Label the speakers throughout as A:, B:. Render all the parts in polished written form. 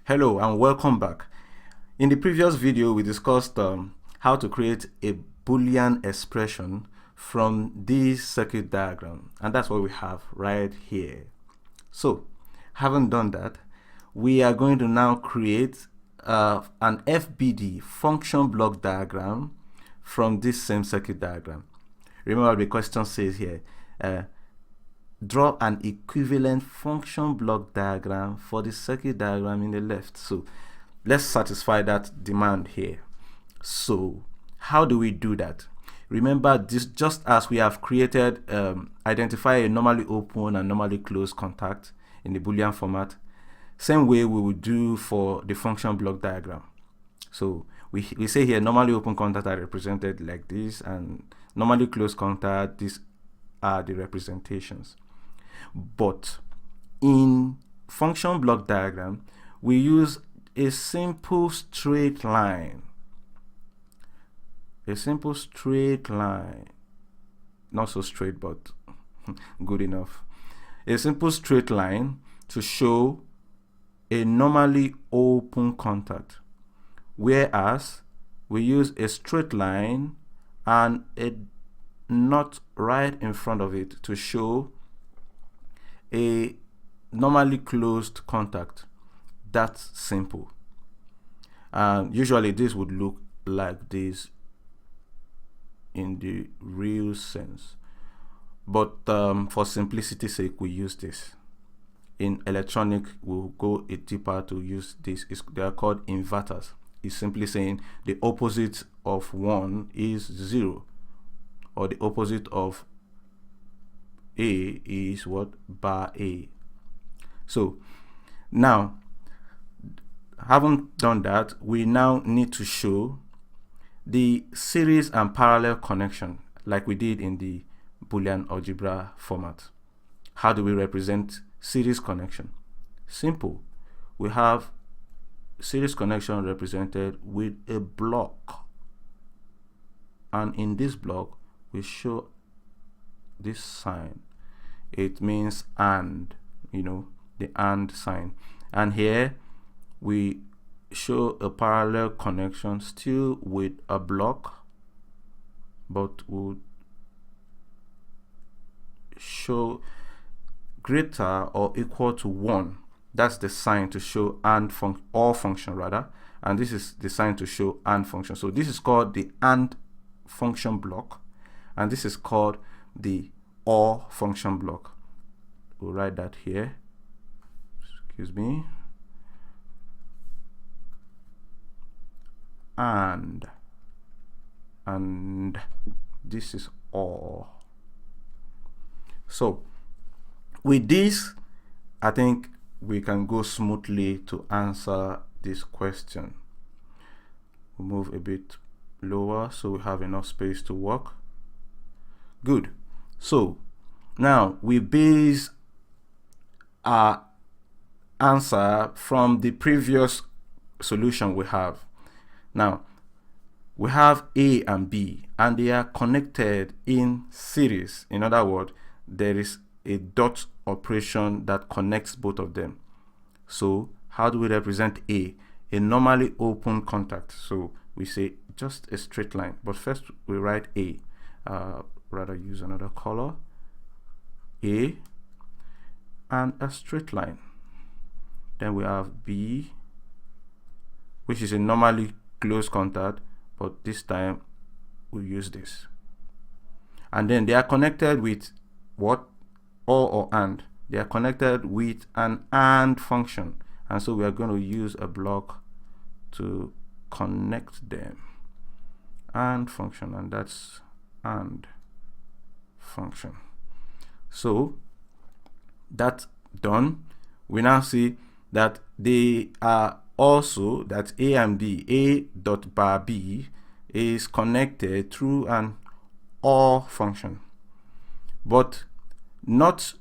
A: Hello and welcome back. In the previous video we discussed how to create a Boolean expression from this circuit diagram, and that's what we have right here. So having done that, we are going to now create an FBD, function block diagram, from this same circuit diagram. Remember the question says here, draw an equivalent function block diagram for the circuit diagram in the left. So let's satisfy that demand here. So how do we do that? Remember, this just as we have created identify a normally open and normally closed contact in the Boolean format, same way we would do for the function block diagram. So we say here normally open contact are represented like this, and normally closed contact, these are the representations. But in function block diagram, we use a simple straight line. A simple straight line. Not so straight, but good enough. A simple straight line to show a normally open contact. Whereas we use a straight line and a knot right in front of it to show a normally closed contact. That's simple. Usually this would look like this in the real sense, but for simplicity's sake we use this. In electronic we'll go a deeper to use this. They are called inverters. It's simply saying the opposite of 1 is 0, or the opposite of A is what? Bar A. So now, having done that, we now need to show the series and parallel connection like we did in the Boolean algebra format. How do we represent series connection? Simple. We have series connection represented with a block, and in this block we show this sign. It means and, the and sign. And here we show a parallel connection still with a block, but would show greater or equal to 1. That's the sign to show and or function rather, and this is the sign to show and function. So this is called the and function block, and this is called the or function block. We'll write that here. Excuse me. And this is or. So with this, I think we can go smoothly to answer this question. We'll move a bit lower so we have enough space to work. Good. So now we base our answer from the previous solution we have. Now we have A and B, and they are connected in series. In other words, there is a dot operation that connects both of them. So how do we represent A? A normally open contact. So we say just a straight line, but first we write A. Rather use another color. A and a straight line. Then we have B, which is a normally closed contact, but this time we use this. And then they are connected with what? Or and. They are connected with an and function, and so we are going to use a block to connect them. And function, and that's and function. So that's done. We now see that they are also, that A and B, A dot bar B is connected through an or function, but not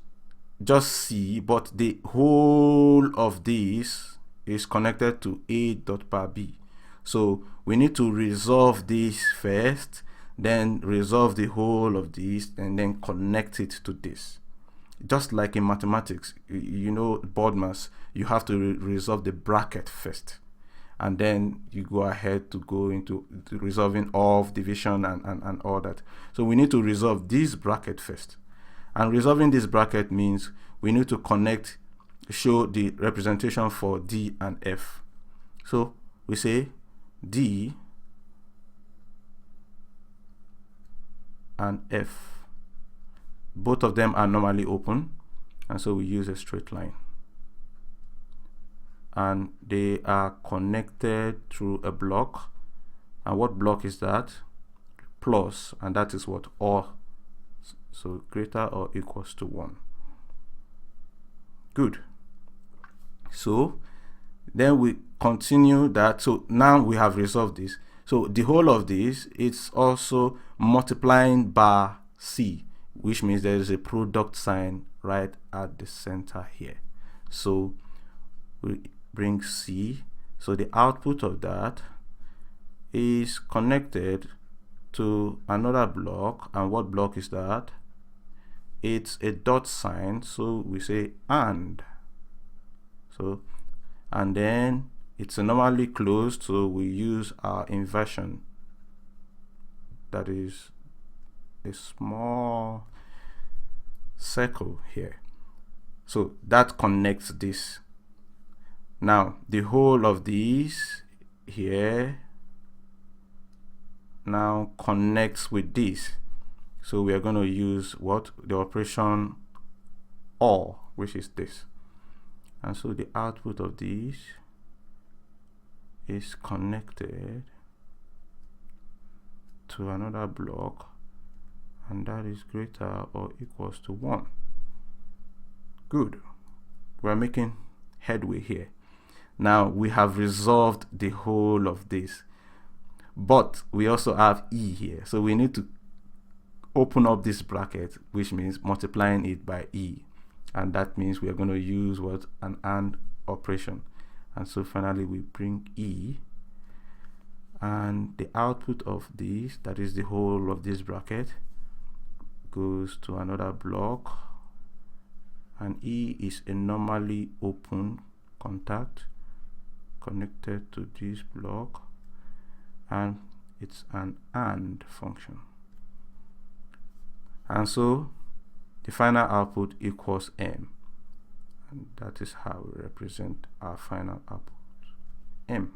A: just C, but the whole of this is connected to A dot bar B. So we need to resolve this first, then resolve the whole of this, and then connect it to this. just like in mathematics, you know, board maths, you have to resolve the bracket first, and then you go ahead to go into resolving of division and all that. So we need to resolve this bracket first, and resolving this bracket means we need to show the representation for D and F. So we say D and F, both of them are normally open, and so we use a straight line, and they are connected through a block. And what block is that? Plus, and that is what? Or. So greater or equals to 1. Good. So then we continue that. So now we have resolved this. So the whole of this, it's also multiplying bar C, which means there is a product sign right at the center here. So we bring C. So the output of that is connected to another block. And what block is that? It's a dot sign, so we say and. So, and then it's normally closed, so we use our inversion, that is a small circle here. So that connects this. Now the whole of these here now connects with this. So we are going to use what? The operation OR, which is this. And so the output of this is connected to another block, and that is greater or equals to 1. Good. We're making headway here. Now we have resolved the whole of this, but we also have E here. So we need to open up this bracket, which means multiplying it by E. And that means we are going to use what? An AND operation. And so finally we bring E, and the output of this, that is the whole of this bracket, goes to another block, and E is a normally open contact connected to this block, and it's an AND function. And so the final output equals M, and that is how we represent our final output, M.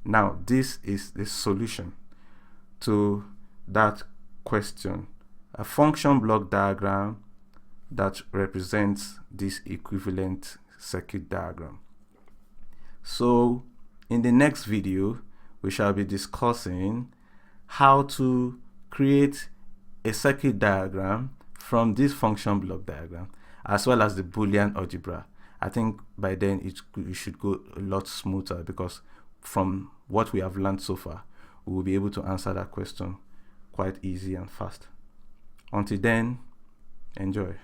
A: Now this is the solution to that question, a function block diagram that represents this equivalent circuit diagram. So in the next video we shall be discussing how to create a circuit diagram from this function block diagram, as well as the Boolean algebra. I think by then it should go a lot smoother, because from what we have learned so far, we will be able to answer that question quite easy and fast. Until then, enjoy.